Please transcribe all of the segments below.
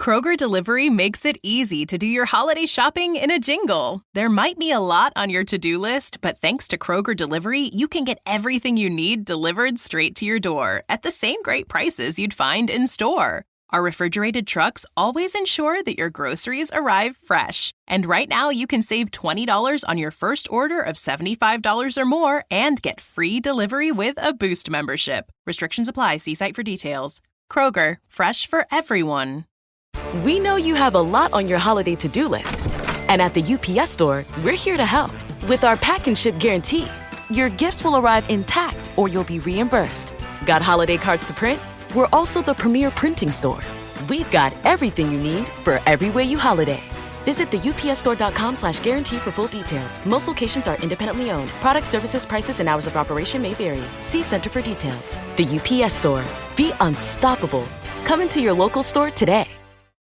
Kroger Delivery makes it easy to do your holiday shopping in a jingle. There might be a lot on your to-do list, but thanks to Kroger Delivery, you can get everything you need delivered straight to your door at the same great prices you'd find in store. Our refrigerated trucks always ensure that your groceries arrive fresh. And right now, you can save $20 on your first order of $75 or more and get free delivery with a Boost membership. Restrictions apply. See site for details. Kroger, fresh for everyone. We know you have a lot on your holiday to-do list. And at the UPS Store, we're here to help. With our pack and ship guarantee, your gifts will arrive intact or you'll be reimbursed. Got holiday cards to print? We're also the premier printing store. We've got everything you need for every way you holiday. Visit the upsstore.com/guarantee for full details. Most locations are independently owned. Product, services, prices, and hours of operation may vary. See Center for details. The UPS Store. Be unstoppable. Come into your local store today.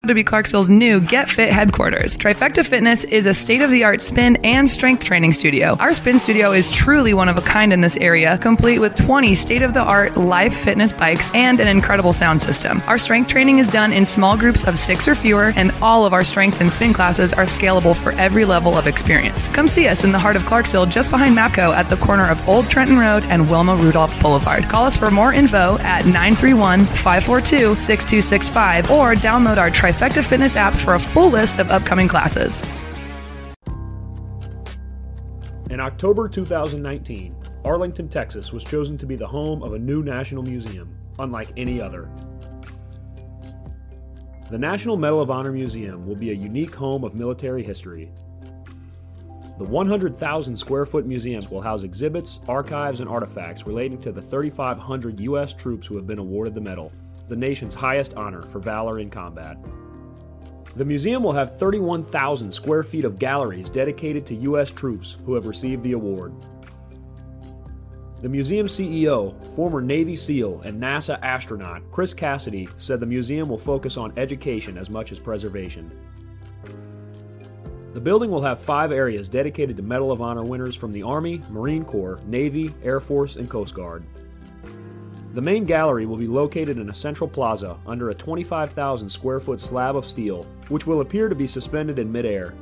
To be Clarksville's new Get Fit headquarters. Trifecta Fitness is a state-of-the-art spin and strength training studio. Our spin studio is truly one of a kind in this area, complete with 20 state-of-the-art live fitness bikes and an incredible sound system. Our strength training is done in small groups of 6 or fewer, and all of our strength and spin classes are scalable for every level of experience. Come see us in the heart of Clarksville, just behind MAPCO at the corner of Old Trenton Road and Wilma Rudolph Boulevard. Call us for more info at 931-542-6265 or download our Trifecta Fitness app for a full list of upcoming classes. In October 2019, Arlington, Texas was chosen to be the home of a new national museum, unlike any other. The National Medal of Honor Museum will be a unique home of military history. The 100,000 square foot museum will house exhibits, archives, and artifacts relating to the 3,500 U.S. troops who have been awarded the medal, the nation's highest honor for valor in combat. The museum will have 31,000 square feet of galleries dedicated to U.S. troops who have received the award. The museum CEO, former Navy SEAL and NASA astronaut Chris Cassidy, said the museum will focus on education as much as preservation. The building will have 5 areas dedicated to Medal of Honor winners from the Army, Marine Corps, Navy, Air Force, and Coast Guard. The main gallery will be located in a central plaza under a 25,000 square foot slab of steel, which will appear to be suspended in midair.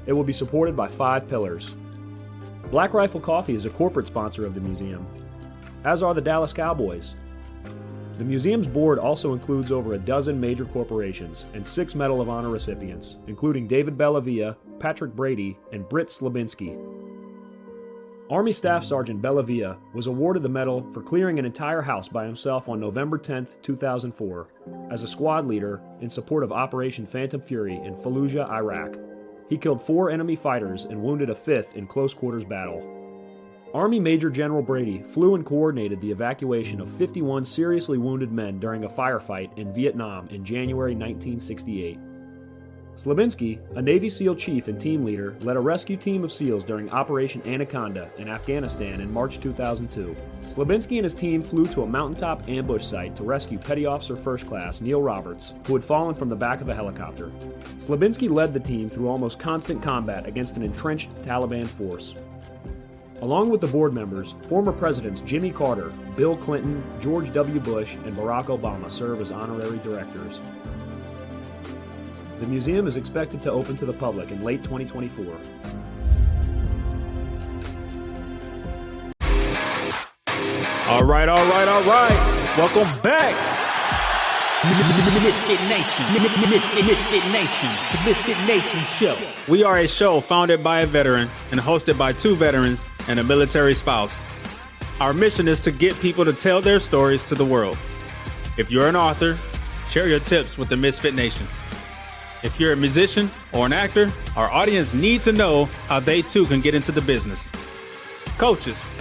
It will be supported by 5 pillars. Black Rifle Coffee is a corporate sponsor of the museum, as are the Dallas Cowboys. The museum's board also includes over a dozen major corporations and 6 Medal of Honor recipients, including David Bellavia, Patrick Brady, and Britt Slabinski. Army Staff Sergeant Bellavia was awarded the medal for clearing an entire house by himself on November 10, 2004, as a squad leader in support of Operation Phantom Fury in Fallujah, Iraq. He killed 4 enemy fighters and wounded a 5th in close quarters battle. Army Major General Brady flew and coordinated the evacuation of 51 seriously wounded men during a firefight in Vietnam in January 1968. Slabinski, a Navy SEAL chief and team leader, led a rescue team of SEALs during Operation Anaconda in Afghanistan in March 2002. Slabinski and his team flew to a mountaintop ambush site to rescue Petty Officer First Class Neil Roberts, who had fallen from the back of a helicopter. Slabinski led the team through almost constant combat against an entrenched Taliban force. Along with the board members, former presidents Jimmy Carter, Bill Clinton, George W. Bush, and Barack Obama serve as honorary directors. The museum is expected to open to the public in late 2024. All right. Welcome back. MisFitNation. The MisFitNation show. We are a show founded by a veteran and hosted by 2 veterans and a military spouse. Our mission is to get people to tell their stories to the world. If you're an author, share your tips with the Misfit Nation. If you're a musician or an actor, our audience needs to know how they too can get into the business. Coaches,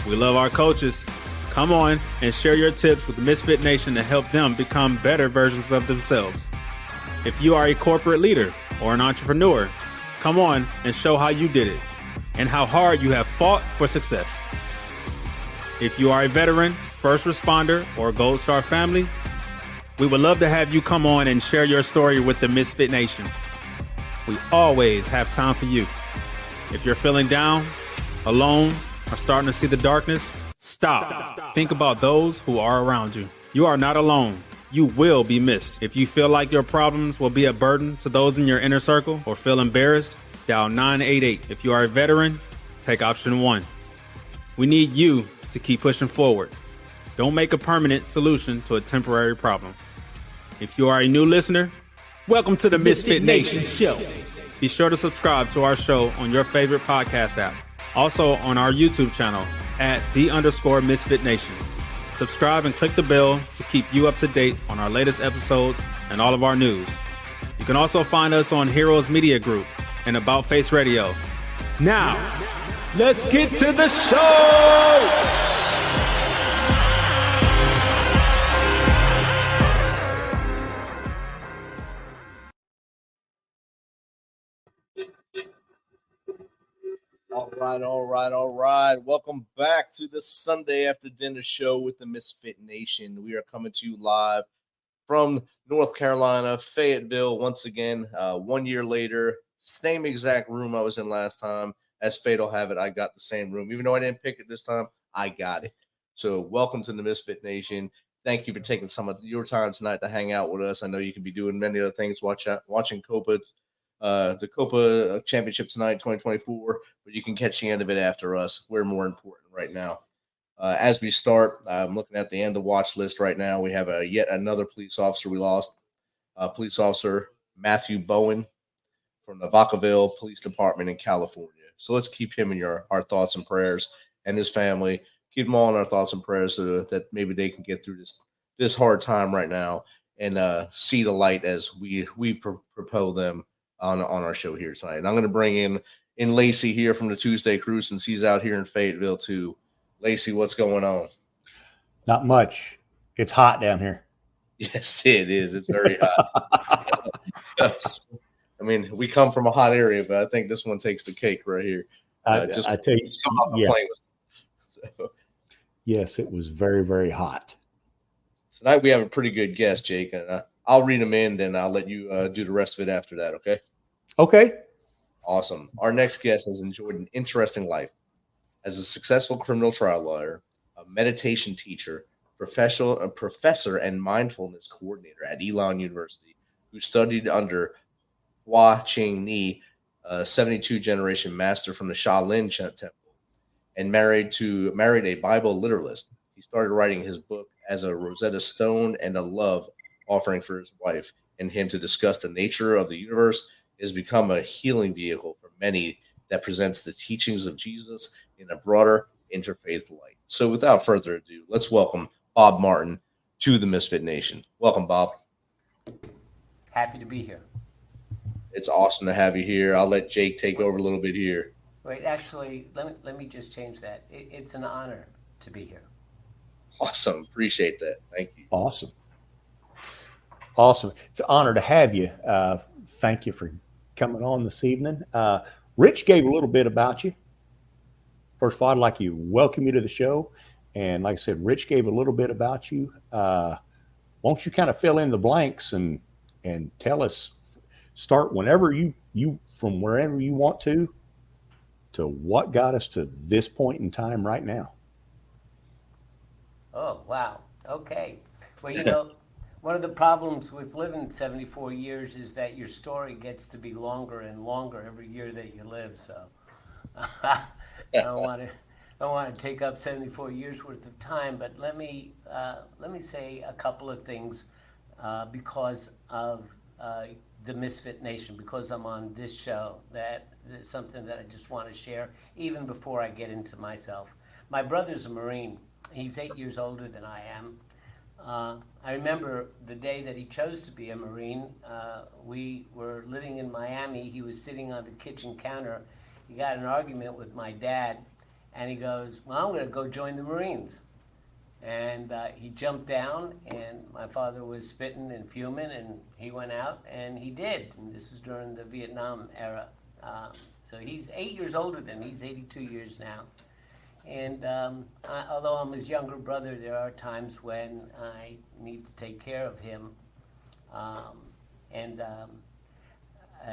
we love our coaches. Come on and share your tips with the Misfit Nation to help them become better versions of themselves. If you are a corporate leader or an entrepreneur, come on and show how you did it and how hard you have fought for success. If you are a veteran, first responder, or Gold Star family, we would love to have you come on and share your story with the Misfit Nation. We always have time for you. If you're feeling down, alone, or starting to see the darkness, stop. Think about those who are around you. You are not alone. you will be missed. If you feel like your problems will be a burden to those in your inner circle or feel embarrassed, dial 988. If you are a veteran, take option 1. We need you to keep pushing forward. Don't make a permanent solution to a temporary problem. If you are a new listener, welcome to the MisFitNation Show. Be sure to subscribe to our show on your favorite podcast app. Also on our YouTube channel at @the_MisFitNation. Subscribe and click the bell to keep you up to date on our latest episodes and all of our news. You can also find us on Heroes Media Group and About Face Radio. Now, let's get to the show! All right. Welcome back to the Sunday after dinner show with the Misfit Nation. We are coming to you live from North Carolina, Fayetteville. Once again, 1 year later, same exact room I was in last time. As fate will have it, I got the same room. Even though I didn't pick it this time, I got it. So welcome to the Misfit Nation. Thank you for taking some of your time tonight to hang out with us. I know you could be doing many other things, watching the Copa Championship tonight, 2024, but you can catch the end of it after us. We're more important right now. As we start, I'm looking at the end of the watch list right now. We have yet another police officer we lost, police officer Matthew Bowen from the Vacaville Police Department in California. So let's keep him in our thoughts and prayers, and his family. Keep them all in our thoughts and prayers so that maybe they can get through this hard time right now and see the light as we propel them on our show here tonight. And I'm going to bring in Lacey here from the Tuesday Crew since he's out here in Fayetteville too. Lacey, what's going on? Not much. It's hot down here. Yes, it is. It's very hot. I mean, we come from a hot area, but I think this one takes the cake right here. I tell you, so. Yes, it was very, very hot. Tonight we have a pretty good guest, Jake, and I'll read them in, then I'll let you do the rest of it after that, okay? Okay. Awesome. Our next guest has enjoyed an interesting life. As a successful criminal trial lawyer, a meditation teacher, a professor and mindfulness coordinator at Elon University, who studied under Hua Ching Ni, a 72-generation master from the Shaolin Temple, and married a Bible literalist. He started writing his book as a Rosetta Stone and a love offering for his wife and him to discuss the nature of the universe. Has become a healing vehicle for many that presents the teachings of Jesus in a broader interfaith light. So without further ado, let's welcome Bob Martin to the Misfit Nation. Welcome, Bob. Happy to be here. It's awesome to have you here. I'll let Jake take over a little bit here. Wait, actually, let me just change that. It's an honor to be here. Awesome. Appreciate that. Thank you. Awesome. It's an honor to have you. Thank you for coming on this evening. Rich gave a little bit about you. First of all, I'd like to welcome you to the show. And like I said, Rich gave a little bit about you. Won't you kind of fill in the blanks and tell us, start whenever you from wherever you want to what got us to this point in time right now? Oh, wow. Okay. Well, one of the problems with living 74 years is that your story gets to be longer and longer every year that you live. So I don't want to take up 74 years worth of time, but let me say a couple of things because of the Misfit Nation, because I'm on this show. That is something that I just want to share even before I get into myself. My brother's a Marine. He's 8 years older than I am. I remember the day that he chose to be a Marine. We were living in Miami. He was sitting on the kitchen counter. He got in an argument with my dad, and he goes, well, I'm going to go join the Marines. And he jumped down, and my father was spitting and fuming, and he went out, and he did. And this was during the Vietnam era. So he's 8 years older than me. He's 82 years now. And although I'm his younger brother, there are times when I need to take care of him.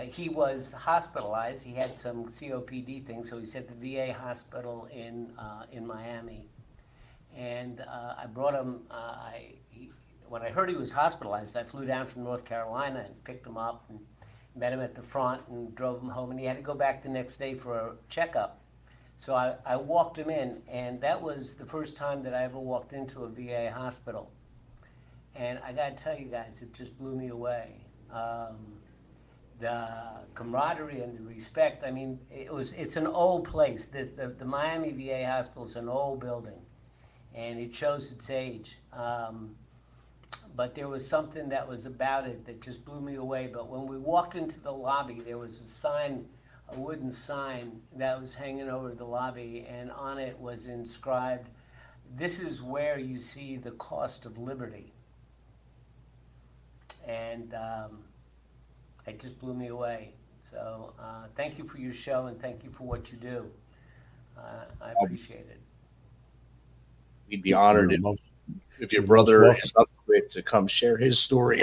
He was hospitalized. He had some COPD thing, so he's at the VA hospital in Miami. And I brought him. when I heard he was hospitalized, I flew down from North Carolina and picked him up and met him at the front and drove him home, and he had to go back the next day for a checkup. So I walked him in, and that was the first time that I ever walked into a VA hospital. And I got to tell you guys, it just blew me away. The camaraderie and the respect. I mean, it's an old place. The Miami VA hospital is an old building, and it shows its age. But there was something that was about it that just blew me away. But when we walked into the lobby, there was a sign, a wooden sign that was hanging over the lobby, and on it was inscribed, "This is where you see the cost of liberty." And it just blew me away. So thank you for your show, and thank you for what you do. I appreciate it. We'd be honored if your brother is up to it to come share his story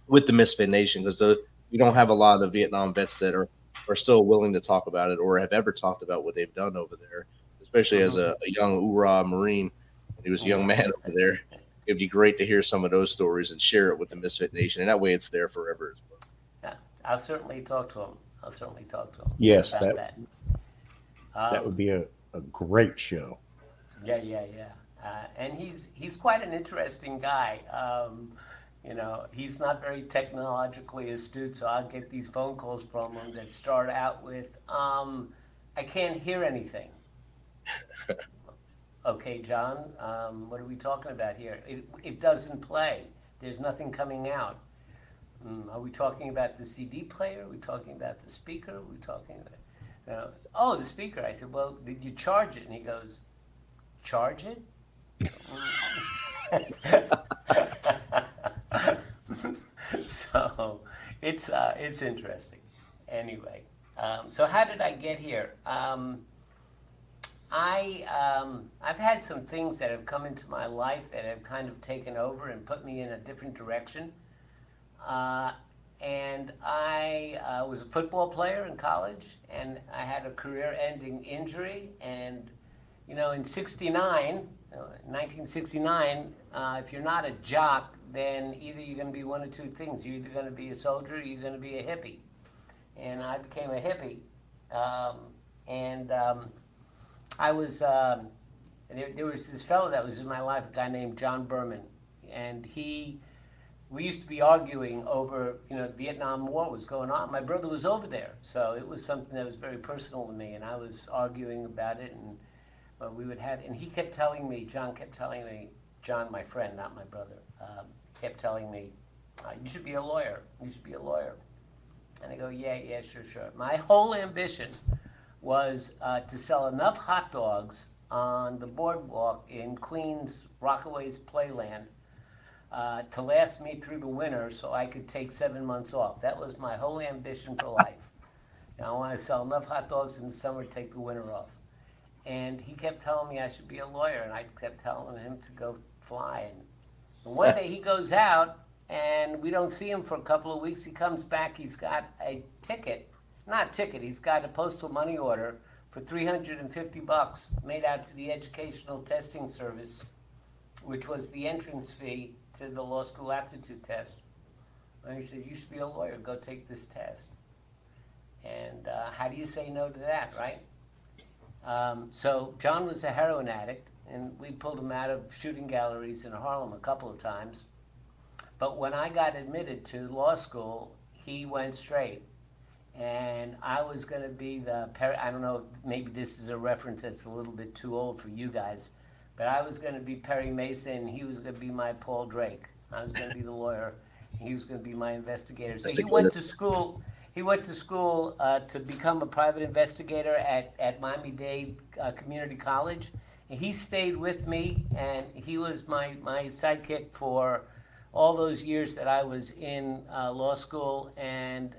with the Misfit Nation, because we don't have a lot of Vietnam vets that are still willing to talk about it or have ever talked about what they've done over there, especially as a young Ura Marine. He was a young man over there. It'd be great to hear some of those stories and share it with the Misfit Nation, and that way it's there forever as well. Yeah, I'll certainly talk to him. Yes, that would be a great show. Yeah. And he's quite an interesting guy. You know, he's not very technologically astute, so I'll get these phone calls from him that start out with, "I can't hear anything." "Okay, John, what are we talking about here? It doesn't play. There's nothing coming out." "Are we talking about the CD player? Are we talking about the speaker? Are we talking about, oh, the speaker?" I said, "Well, did you charge it?" And he goes, "Charge it?" So it's interesting. Anyway, so how did I get here? I've had some things that have come into my life that have kind of taken over and put me in a different direction. And I was a football player in college, and I had a career-ending injury. And, you know, in 1969, if you're not a jock, then either you're going to be one of two things. You're either going to be a soldier or you're going to be a hippie. And I became a hippie. I was, there was this fellow that was in my life, a guy named John Berman, and we used to be arguing over, you know, the Vietnam War was going on. My brother was over there, so it was something that was very personal to me, and I was arguing about it, and and he kept telling me, John, my friend, not my brother, kept telling me, "You should be a lawyer, And I go, yeah, sure. My whole ambition was to sell enough hot dogs on the boardwalk in Queens, Rockaway's Playland, to last me through the winter so I could take 7 months off. That was my whole ambition for life. And I want to sell enough hot dogs in the summer to take the winter off. And he kept telling me I should be a lawyer, and I kept telling him to go fly. And one day he goes out, and we don't see him for a couple of weeks. He comes back, he's got a he's got a postal money order for $350 made out to the Educational Testing Service, which was the entrance fee to the law school aptitude test. And he says, "You should be a lawyer, go take this test." And how do you say no to that, right? So John was a heroin addict, and we pulled him out of shooting galleries in Harlem a couple of times. But when I got admitted to law school, he went straight. And I was going to be I don't know, maybe this is a reference that's a little bit too old for you guys, but I was going to be Perry Mason, and he was going to be my Paul Drake. I was going to be the lawyer, and he was going to be my investigator. So he went to school. He went to school to become a private investigator at Miami-Dade Community College. And he stayed with me, and he was my sidekick for all those years that I was in law school, and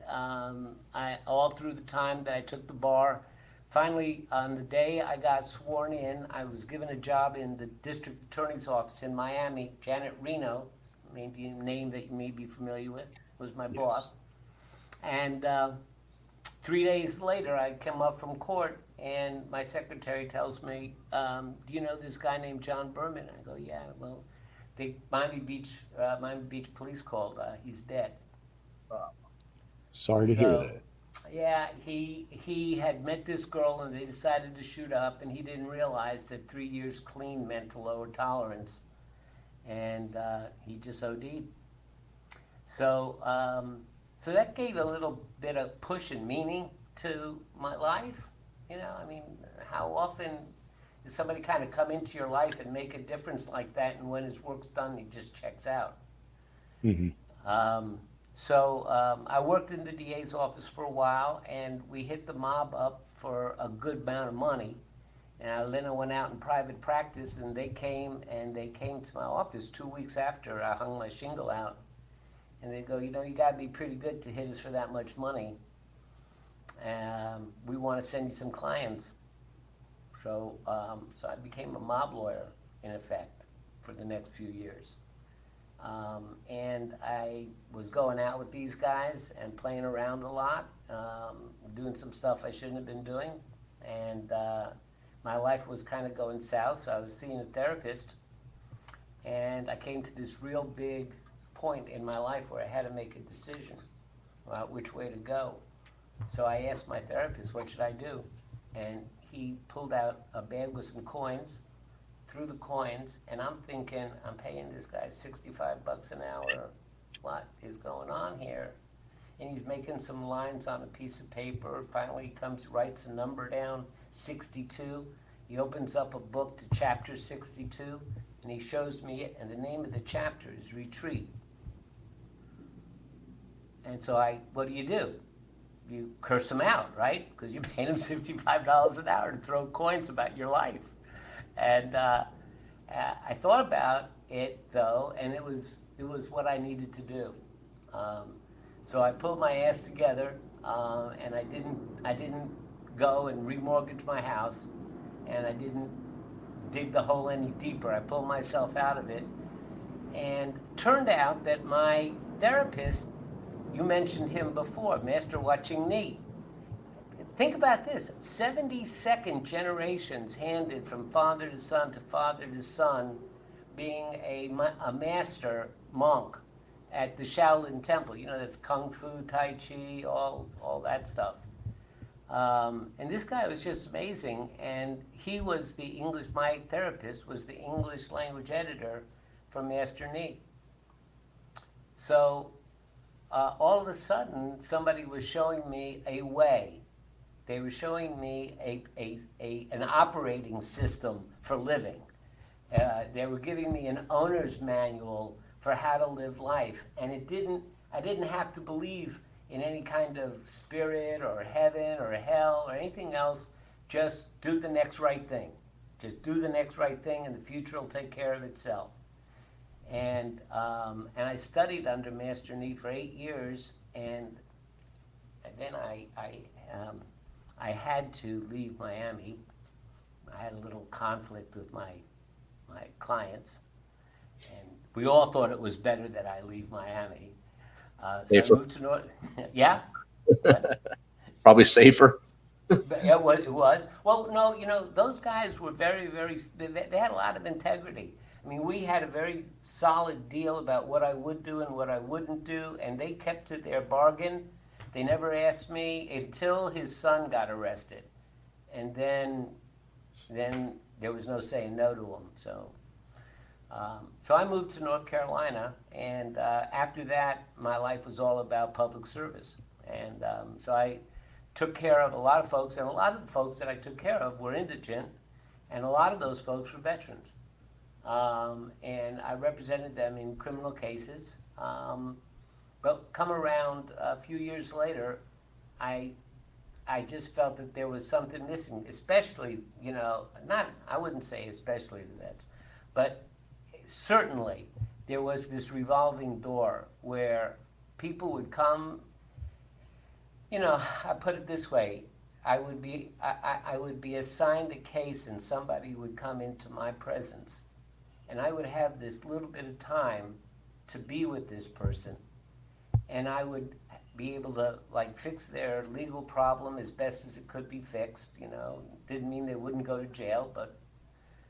all through the time that I took the bar. Finally, on the day I got sworn in, I was given a job in the district attorney's office in Miami. Janet Reno, maybe a name that you may be familiar with, was my boss. And 3 days later, I come up from court, and my secretary tells me, "Do you know this guy named John Berman?" I go, "Yeah, well, Miami Beach police called. He's dead. Sorry to hear that. Yeah, he had met this girl and they decided to shoot up, and he didn't realize that 3 years clean meant a lower tolerance, and he just OD'd. So so that gave a little bit of push and meaning to my life. You know, I mean, how often does somebody kind of come into your life and make a difference like that, and when his work's done, he just checks out? Mm-hmm. I worked in the DA's office for a while, and we hit the mob up for a good amount of money. And then I went out in private practice, and they came to my office 2 weeks after I hung my shingle out. And they go, you know, you got to be pretty good to hit us for that much money. We want to send you some clients. So I became a mob lawyer, in effect, for the next few years. And I was going out with these guys and playing around a lot, doing some stuff I shouldn't have been doing. And my life was kind of going south, so I was seeing a therapist. And I came to this real big point in my life where I had to make a decision about which way to go. So I asked my therapist, what should I do? And he pulled out a bag with some coins, threw the coins, and I'm thinking, I'm paying this guy $65 an hour. What is going on here? And he's making some lines on a piece of paper. Finally, he comes, writes a number down, 62. He opens up a book to chapter 62, and he shows me it, and the name of the chapter is Retreat. And so what do? You curse him out, right? Because you paid him $65 an hour to throw coins about your life. And I thought about it, though, and it was what I needed to do. So I pulled my ass together, and I didn't go and remortgage my house, and I didn't dig the hole any deeper. I pulled myself out of it, and turned out that my therapist, you mentioned him before, Master Watching Knee. Think about this, 72nd generations handed from father to son to father to son, being a master monk at the Shaolin Temple. You know, that's Kung Fu, Tai Chi, all that stuff. And this guy was just amazing, and he was my therapist was the English language editor for Master Knee. So all of a sudden, somebody was showing me a way. They were showing me an operating system for living. They were giving me an owner's manual for how to live life. And I didn't have to believe in any kind of spirit or heaven or hell or anything else. Just do the next right thing. Just do the next right thing, and the future will take care of itself. And I studied under Master Knee for 8 years, and then I had to leave Miami. I had a little conflict with my clients, and we all thought it was better that I leave Miami. So I moved to North. Yeah. Probably safer. Yeah, it was. Well, no, you know, those guys were very, very. They had a lot of integrity. I mean, we had a very solid deal about what I would do and what I wouldn't do, and they kept to their bargain. They never asked me until his son got arrested. And then there was no saying no to him. So I moved to North Carolina, and after that, my life was all about public service. And so I took care of a lot of folks, and a lot of the folks that I took care of were indigent, and a lot of those folks were veterans. And I represented them in criminal cases. But come around a few years later, I just felt that there was something missing, especially, you know, I wouldn't say especially the vets, but certainly there was this revolving door where people would come, you know, I put it this way, I would be assigned a case, and somebody would come into my presence, and I would have this little bit of time to be with this person, and I would be able to like fix their legal problem as best as it could be fixed. You know, didn't mean they wouldn't go to jail, but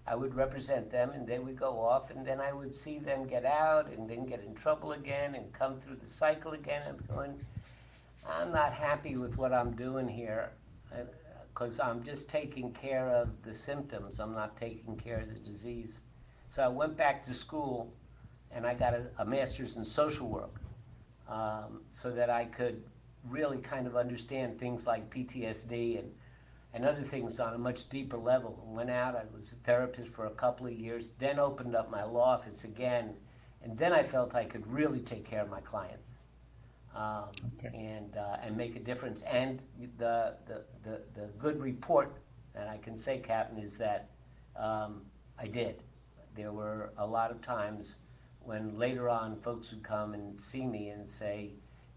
I would represent them, and they would go off, and then I would see them get out and then get in trouble again and come through the cycle again. I'm going, I'm not happy with what I'm doing here, because I'm just taking care of the symptoms. I'm not taking care of the disease. So I went back to school, and I got a master's in social work, so that I could really kind of understand things like PTSD and other things on a much deeper level. Went out, I was a therapist for a couple of years, then opened up my law office again, and then I felt I could really take care of my clients, and make a difference. And the good report that I can say, Captain, is that I did. There were a lot of times when later on folks would come and see me and say,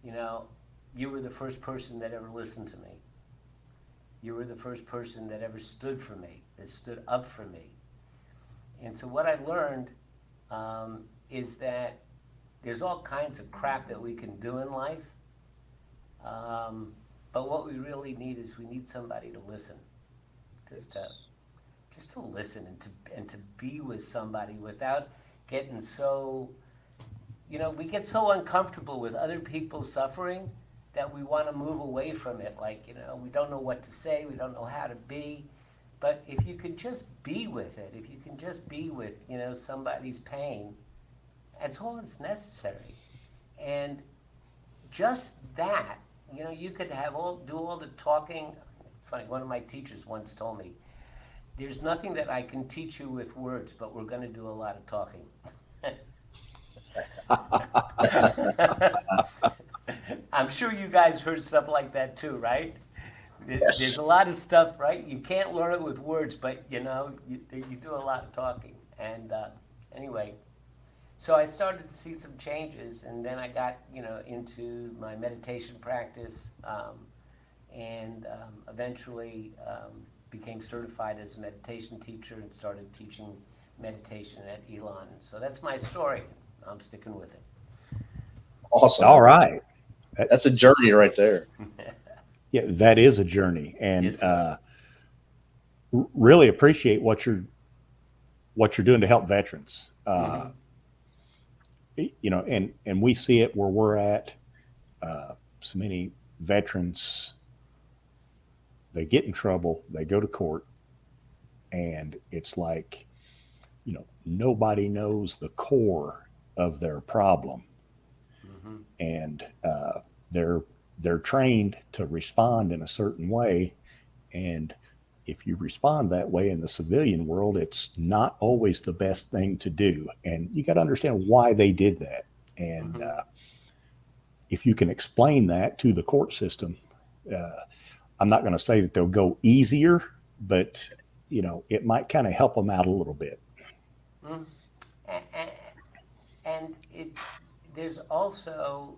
you know, you were the first person that ever listened to me. You were the first person that ever stood for me, that stood up for me. And so what I learned is that there's all kinds of crap that we can do in life, but what we really need is we need somebody to listen, just to listen and to be with somebody without getting so, you know, we get so uncomfortable with other people's suffering that we want to move away from it. Like, you know, we don't know what to say, we don't know how to be. But if you can just be with it, if you can just be with, you know, somebody's pain, that's all that's necessary. And just that, you know, you could do all the talking. Funny, one of my teachers once told me, there's nothing that I can teach you with words, but we're going to do a lot of talking. I'm sure you guys heard stuff like that too, right? Yes. There's a lot of stuff, right? You can't learn it with words, but you know, you do a lot of talking. And anyway, so I started to see some changes, and then I got, you know, into my meditation practice, and eventually became certified as a meditation teacher and started teaching meditation at Elon. So that's my story. I'm sticking with it. Awesome. All right. That's a journey right there. Yeah, that is a journey, and Yes, really appreciate what you're doing to help veterans. You know, and we see it where we're at. So many veterans, they get in trouble, they go to court, and it's like, you know, nobody knows the core of their problem, and they're trained to respond in a certain way, and if you respond that way in the civilian world, it's not always the best thing to do, and you got to understand why they did that. And if you can explain that to the court system, I'm not going to say that they'll go easier, but you know, it might kind of help them out a little bit. And there's also,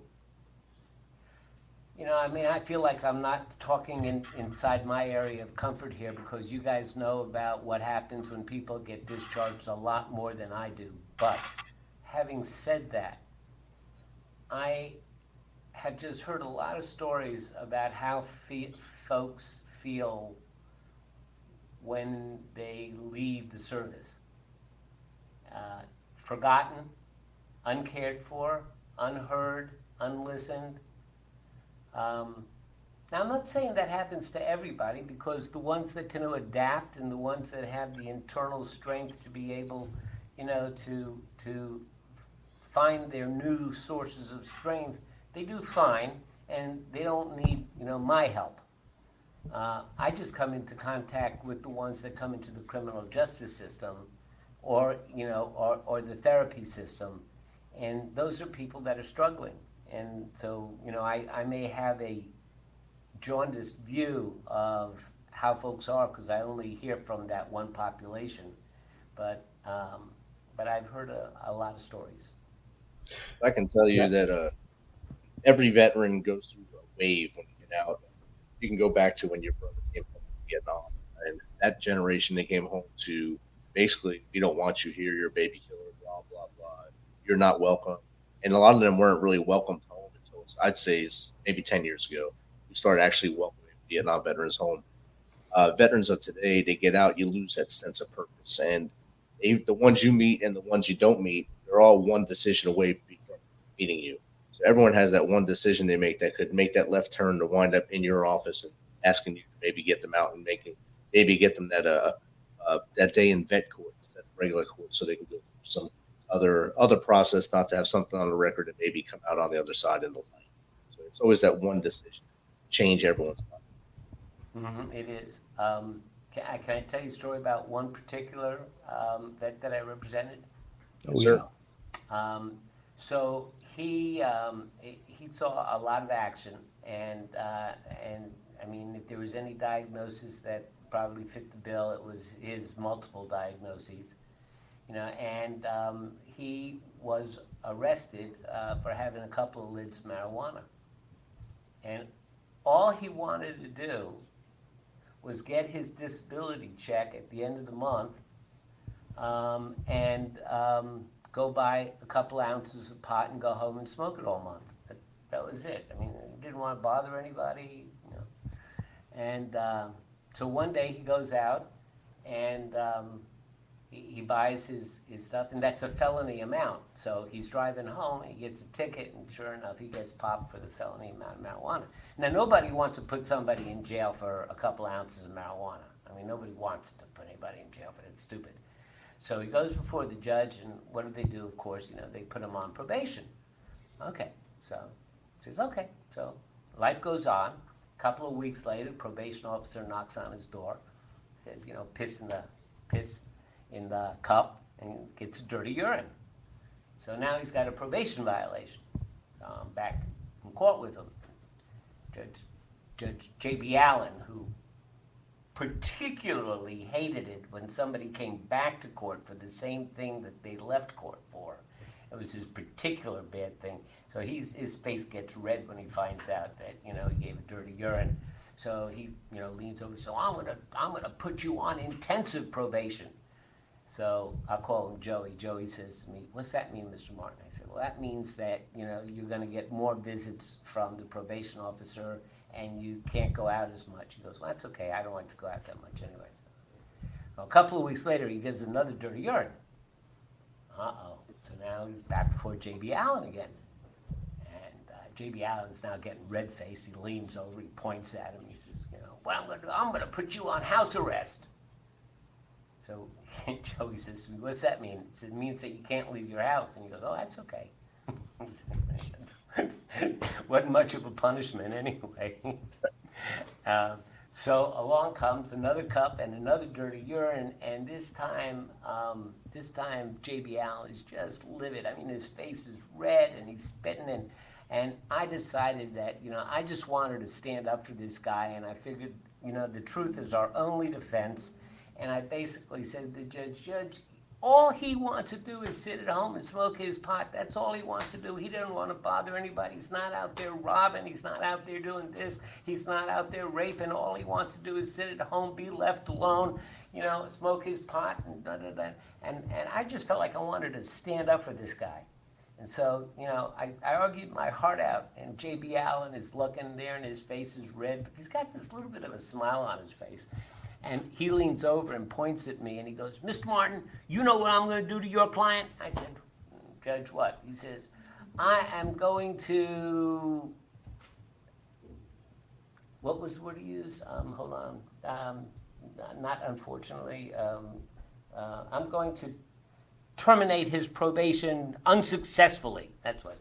you know, I mean, I feel like I'm not talking inside my area of comfort here, because you guys know about what happens when people get discharged a lot more than I do. But having said that, I have just heard a lot of stories about how folks feel when they leave the service. Forgotten, uncared for, unheard, unlistened. Now, I'm not saying that happens to everybody, because the ones that can adapt and the ones that have the internal strength to be able, you know, to find their new sources of strength, they do fine, and they don't need, you know, my help. I just come into contact with the ones that come into the criminal justice system, or, you know, or the therapy system, and those are people that are struggling. And so, you know, I may have a jaundiced view of how folks are, because I only hear from that one population, but I've heard a lot of stories. I can tell you that every veteran goes through a wave when you get out. You can go back to when your brother came home from Vietnam, and that generation they came home to, basically, we don't want you here, you're a baby killer, blah, blah, blah. You're not welcome. And a lot of them weren't really welcomed home until, I'd say, maybe 10 years ago. We started actually welcoming Vietnam veterans home. veterans of today, they get out, you lose that sense of purpose. And the ones you meet and the ones you don't meet, they're all one decision away from meeting you. So everyone has that one decision they make that could make that left turn to wind up in your office and asking you to maybe get them out and maybe get them that day in vet court instead of regular court, so they can go through some other process, not to have something on the record that maybe come out on the other side in the light. So it's always that one decision change everyone's life. Mm-hmm, it is. Can I tell you a story about one particular that I represented? Oh, yeah. So he saw a lot of action, and I mean, if there was any diagnosis that probably fit the bill, it was his multiple diagnoses, and he was arrested for having a couple of lids of marijuana, and all he wanted to do was get his disability check at the end of the month, and go buy a couple ounces of pot and go home and smoke it all month. That was it. I mean, he didn't want to bother anybody, And so one day he goes out and he buys his stuff, and that's a felony amount. So he's driving home, he gets a ticket, and sure enough, he gets popped for the felony amount of marijuana. Now, nobody wants to put somebody in jail for a couple ounces of marijuana. I mean, nobody wants to put anybody in jail for that. It's stupid. So he goes before the judge, and what do? Of course, they put him on probation. Okay, so he says, okay. So life goes on. A couple of weeks later, probation officer knocks on his door, says, piss in the cup, and gets dirty urine. So now he's got a probation violation. I'm back in court with him. Judge J.B. Allen, who particularly hated it when somebody came back to court for the same thing that they left court for. It was his particular bad thing. So his face gets red when he finds out that he gave a dirty urine. So he leans over. So I'm gonna put you on intensive probation. So I'll call him Joey. Joey says to me, "What's that mean, Mr. Martin?" I said, "Well, that means that you're going to get more visits from the probation officer, and you can't go out as much." He goes, "Well, that's okay. I don't like to go out that much anyway." Well, a couple of weeks later, he gives another dirty urine. Uh-oh. So now he's back before J.B. Allen again. And J.B. Allen's now getting red-faced. He leans over, he points at him. He says, "What I'm going to do, I'm going to put you on house arrest." So Joey says to me, "What's that mean?" He says, "It means that you can't leave your house." And he goes, "Oh, that's okay." Wasn't much of a punishment anyway. So along comes another cup and another dirty urine, and this time J.B. Allen is just livid. I mean, his face is red, and he's spitting. And I decided that, I just wanted to stand up for this guy, and I figured, the truth is our only defense. And I basically said to the judge, all he wants to do is sit at home and smoke his pot. That's all he wants to do. He doesn't want to bother anybody. He's not out there robbing. He's not out there doing this. He's not out there raping. All he wants to do is sit at home, be left alone, smoke his pot, and da-da-da. And I just felt like I wanted to stand up for this guy. And so, I argued my heart out, and J.B. Allen is looking there, and his face is red, but he's got this little bit of a smile on his face. And he leans over and points at me, and he goes, "Mr. Martin, you know what I'm going to do to your client?" I said, "Judge, what?" He says, "I am going to," what was the word he used? Hold on. Not unfortunately. I'm going to terminate his probation unsuccessfully. That's what.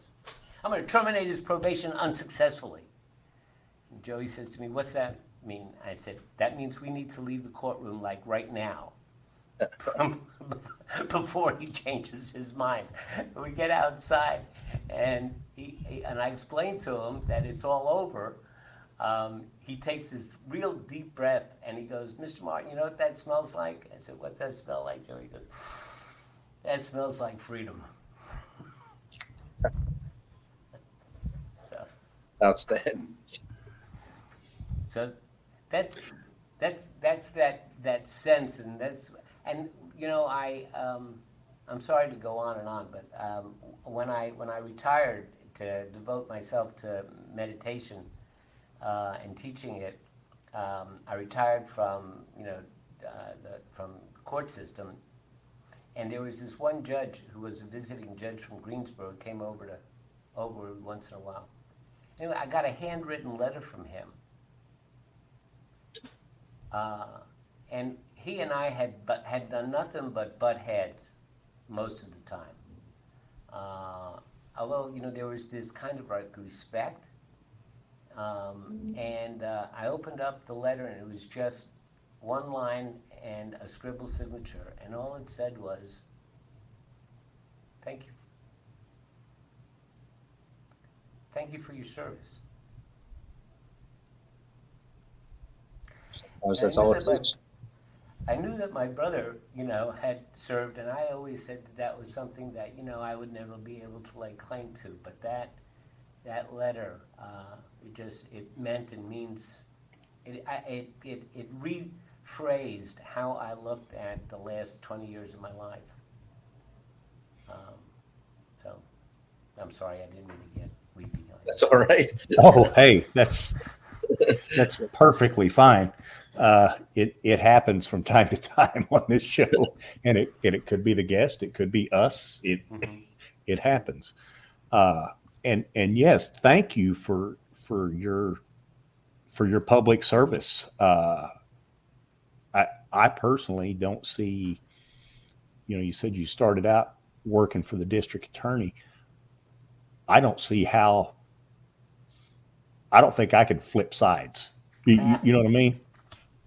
I'm going to terminate his probation unsuccessfully. And Joey says to me, "What's that mean?" I said, "That means we need to leave the courtroom like right now before he changes his mind." We get outside, and and I explained to him that it's all over. He takes this real deep breath, and he goes, "Mr. Martin, you know what that smells like?" I said, "What's that smell like, Joe?" He goes, "That smells like freedom." So outstanding. So that's that sense, and I'm sorry to go on and on, but when I retired to devote myself to meditation and teaching it, I retired from from the court system, and there was this one judge who was a visiting judge from Greensboro, came over once in a while. Anyway, I got a handwritten letter from him, and he and I had done nothing but butt heads most of the time. Although there was this kind of like respect, and I opened up the letter, and it was just one line and a scribble signature, and all it said was, "Thank you. Thank you for your service." That's all it takes. I knew that my brother, had served, and I always said that was something that, I would never be able to lay claim to. But that letter, it meant and means, it rephrased how I looked at the last 20 years of my life. So, I'm sorry, I didn't mean to get weepy. That's all right. Oh, hey, that's perfectly fine. It happens from time to time on this show, and it could be the guest, it could be us. It happens. And yes, thank you for your public service. I personally don't see. You said you started out working for the district attorney. I don't see how. I don't think I could flip sides. You know what I mean?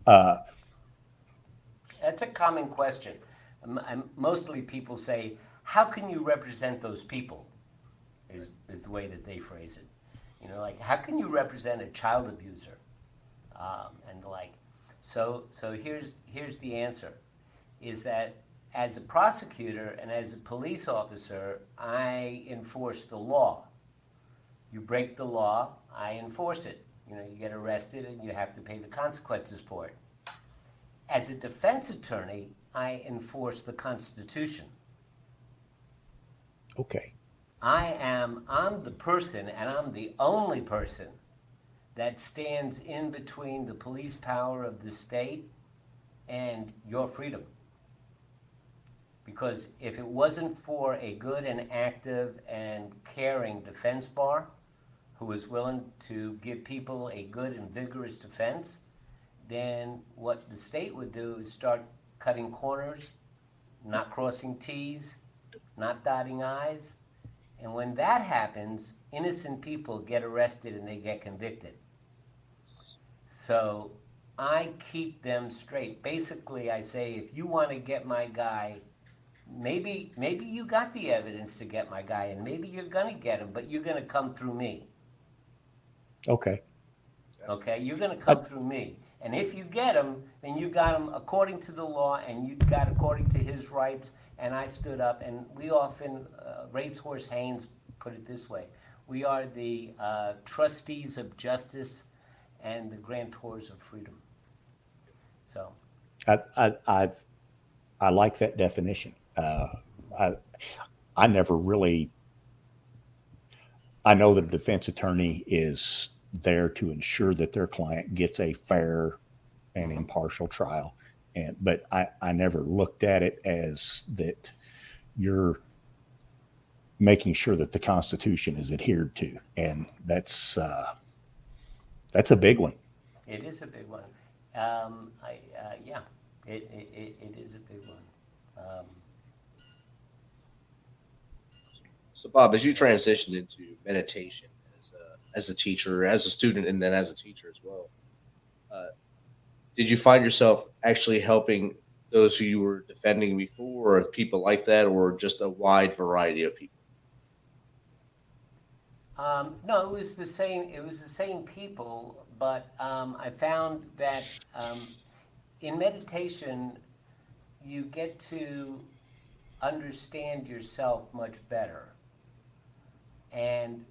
That's a common question. Mostly people say, "How can you represent those people?" Is the way that they phrase it. Like, how can you represent a child abuser? And the like. So here's the answer: is that as a prosecutor and as a police officer, I enforce the law. You break the law, I enforce it. You get arrested and you have to pay the consequences for it. As a defense attorney, I enforce the Constitution. Okay. I'm the person, and I'm the only person that stands in between the police power of the state and your freedom. Because if it wasn't for a good and active and caring defense bar, who is willing to give people a good and vigorous defense, then what the state would do is start cutting corners, not crossing T's, not dotting I's. And when that happens, innocent people get arrested and they get convicted. So I keep them straight. Basically, I say, if you want to get my guy, maybe you got the evidence to get my guy, and maybe you're going to get him, but you're going to come through me. Okay. Okay, you're going to come through me. And if you get him, then you got him according to the law, and you got according to his rights. And I stood up, and we often, Racehorse Haynes put it this way: we are the trustees of justice and the grantors of freedom. So, I like that definition. I never really. I know that a defense attorney is there to ensure that their client gets a fair and impartial trial, but I never looked at it as that you're making sure that the Constitution is adhered to, and that's a big one. It is a big one. It is a big one. So, Bob, as you transitioned into meditation as a teacher, as a student, and then as a teacher as well, did you find yourself actually helping those who you were defending before, or people like that, or just a wide variety of people? No, it was the same. It was the same people, but I found that in meditation, you get to understand yourself much better, and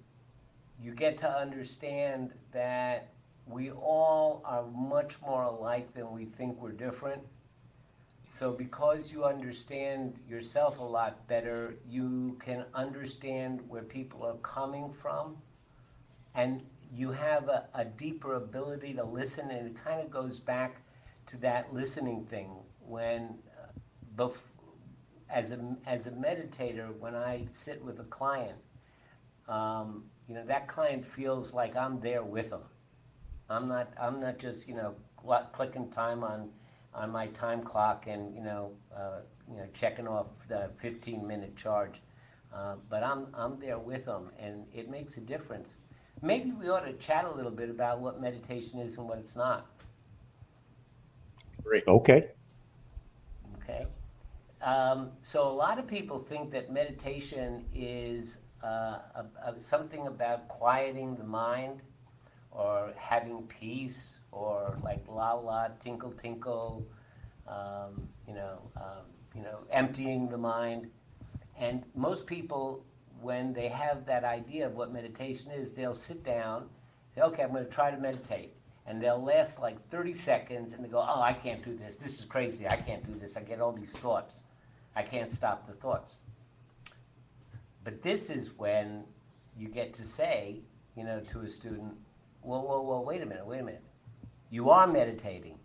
you get to understand that we all are much more alike than we think we're different. So because you understand yourself a lot better, you can understand where people are coming from. And you have a deeper ability to listen, and it kind of goes back to that listening thing. When, as a meditator, when I sit with a client, that client feels like I'm there with them. I'm not just clicking time on my time clock and checking off the 15-minute charge, but I'm there with them, and it makes a difference. Maybe we ought to chat a little bit about what meditation is and what it's not. Great. Okay. Okay. So a lot of people think that meditation is something about quieting the mind, or having peace, or like la la, tinkle tinkle, emptying the mind. And most people, when they have that idea of what meditation is, they'll sit down, say, okay, I'm going to try to meditate. And they'll last like 30 seconds, and they go, oh, I can't do this. This is crazy. I can't do this. I get all these thoughts. I can't stop the thoughts. But this is when you get to say, to a student, whoa, wait a minute. You are meditating.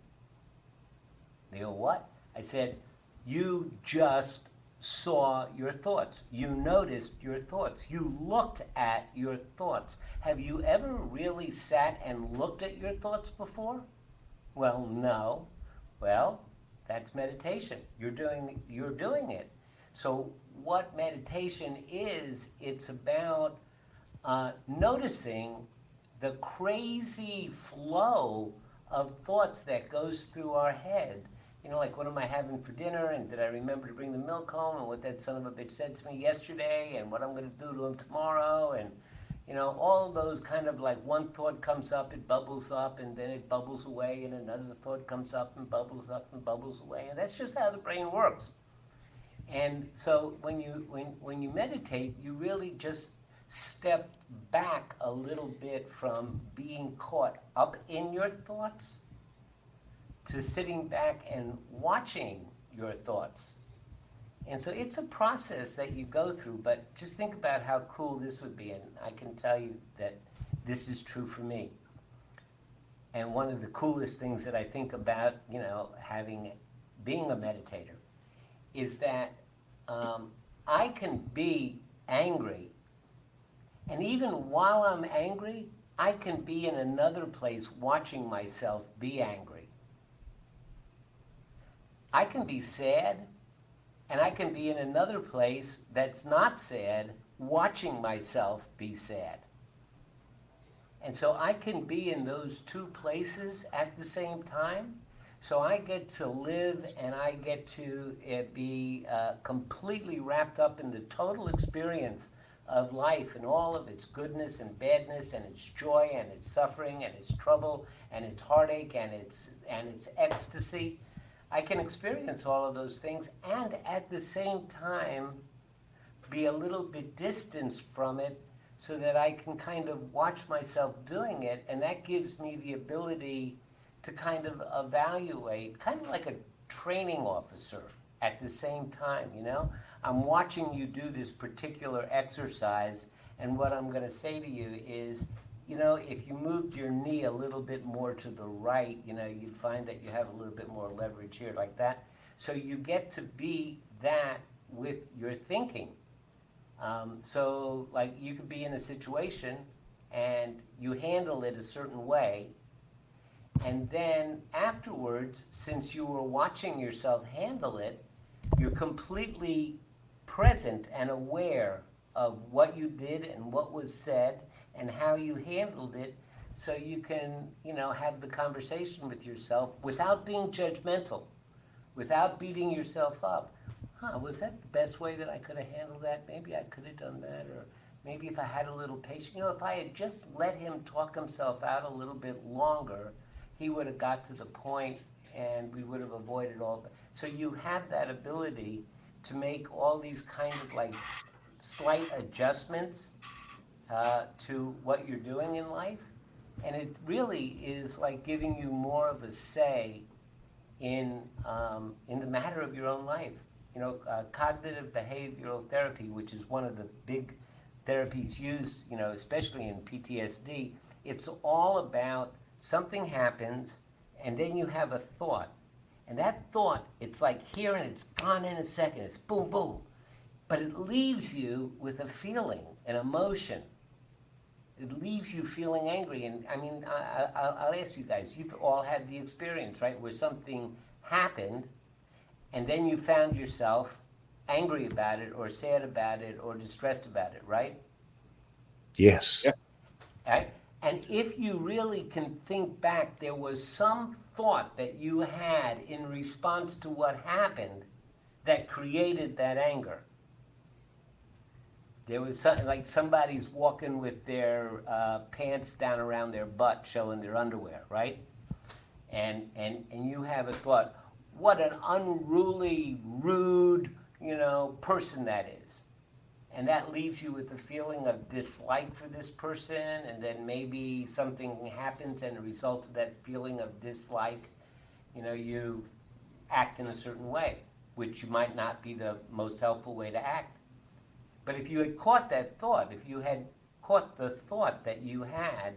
They go, what? I said, you just saw your thoughts. You noticed your thoughts. You looked at your thoughts. Have you ever really sat and looked at your thoughts before? Well, no. Well, that's meditation. You're doing it. So what meditation is, it's about noticing the crazy flow of thoughts that goes through our head. Like, what am I having for dinner, and did I remember to bring the milk home, and what that son of a bitch said to me yesterday, and what I'm going to do to him tomorrow, and all of those kind of, like, one thought comes up, it bubbles up, and then it bubbles away, and another thought comes up and bubbles away, and that's just how the brain works. And so when you meditate, you really just step back a little bit from being caught up in your thoughts to sitting back and watching your thoughts. And so it's a process that you go through, but just think about how cool this would be. And I can tell you that this is true for me. And one of the coolest things that I think about, being a meditator, is that I can be angry. And even while I'm angry, I can be in another place watching myself be angry. I can be sad, and I can be in another place that's not sad, watching myself be sad. And so I can be in those two places at the same time. So I get to live, and I get to be completely wrapped up in the total experience of life, and all of its goodness and badness, and its joy and its suffering and its trouble and its heartache and its ecstasy. I can experience all of those things, and at the same time be a little bit distanced from it, so that I can kind of watch myself doing it, and that gives me the ability to kind of evaluate, kind of like a training officer at the same time, I'm watching you do this particular exercise, and what I'm going to say to you is, if you moved your knee a little bit more to the right, you'd find that you have a little bit more leverage here, like that. So you get to be that with your thinking. So, like, you could be in a situation, and you handle it a certain way, and then afterwards, since you were watching yourself handle it, you're completely present and aware of what you did and what was said and how you handled it, so you can, have the conversation with yourself without being judgmental, without beating yourself up. Was that the best way that I could have handled that? Maybe I could have done that, or maybe if I had a little patience. If I had just let him talk himself out a little bit longer, he would have got to the point, and we would have avoided all that. So you have that ability to make all these kind of like slight adjustments to what you're doing in life. And it really is like giving you more of a say in the matter of your own life. Cognitive behavioral therapy, which is one of the big therapies used, especially in PTSD, It's all about something happens, and then you have a thought. And that thought, it's like here and it's gone in a second. It's boom, boom. But it leaves you with a feeling, an emotion. It leaves you feeling angry. And I mean, I'll ask you guys, you've all had the experience, right, where something happened, and then you found yourself angry about it, or sad about it, or distressed about it, right? Yes. Yeah. Right? And if you really can think back, there was some thought that you had in response to what happened that created that anger. There was something like somebody's walking with their pants down around their butt, showing their underwear, right? And you have a thought, what an unruly, rude, person that is. And that leaves you with a feeling of dislike for this person, and then maybe something happens, and a result of that feeling of dislike, you act in a certain way, which might not be the most helpful way to act. But if you had caught that thought, if you had caught the thought that you had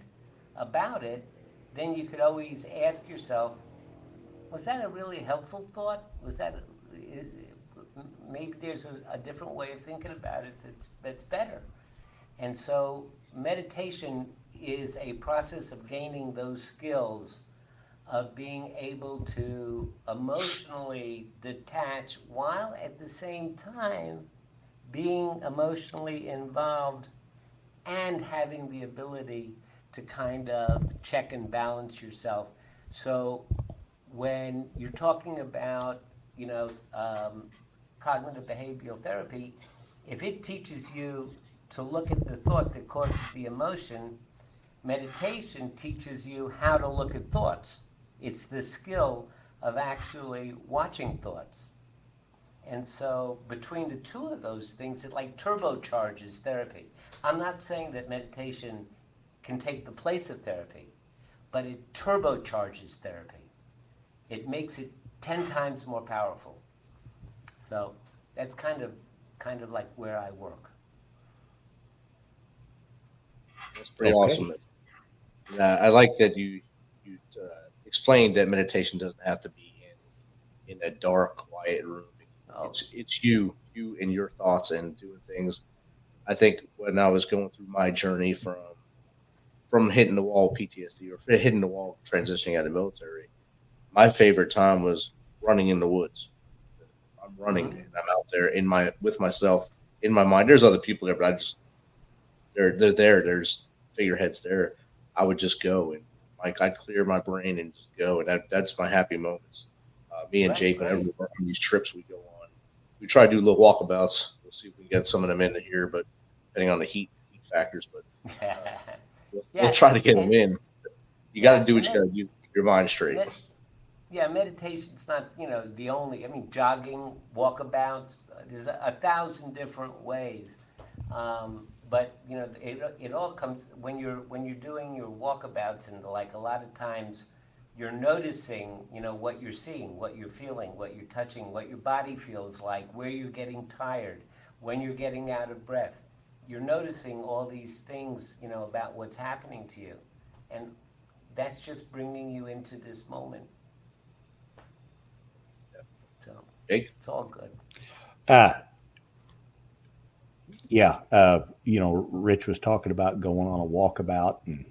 about it, then you could always ask yourself, was that a really helpful thought? Was that maybe there's a different way of thinking about it that's better. And so meditation is a process of gaining those skills of being able to emotionally detach while at the same time being emotionally involved and having the ability to kind of check and balance yourself. So when you're talking about, cognitive behavioral therapy, if it teaches you to look at the thought that causes the emotion, meditation teaches you how to look at thoughts. It's the skill of actually watching thoughts. And so between the two of those things, it like turbocharges therapy. I'm not saying that meditation can take the place of therapy, but it turbocharges therapy. It makes it 10 times more powerful. So that's kind of like where I work. That's pretty awesome. I like that you explained that meditation doesn't have to be in a dark, quiet room. Oh. It's you and your thoughts and doing things. I think when I was going through my journey from hitting the wall PTSD or hitting the wall transitioning out of the military, my favorite time was running in the woods. I'm running and I'm out there with myself in my mind. There's other people there, but they're there. There's figureheads there. I would just go and I'd clear my brain and just go, and that's my happy moments. Me and Jake, whenever we're on these trips we go on, we try to do little walkabouts. We'll see if we can get some of them into here, but depending on the heat factors, but we'll try to get them in. You got to do what you got to do. Keep your mind straight. Meditation's not, the only, jogging, walkabouts, there's 1,000 different ways. But, it all comes, when you're doing your walkabouts, and like a lot of times you're noticing, what you're seeing, what you're feeling, what you're touching, what your body feels like, where you're getting tired, when you're getting out of breath. You're noticing all these things, about what's happening to you. And that's just bringing you into this moment. So it's all good. Rich was talking about going on a walkabout and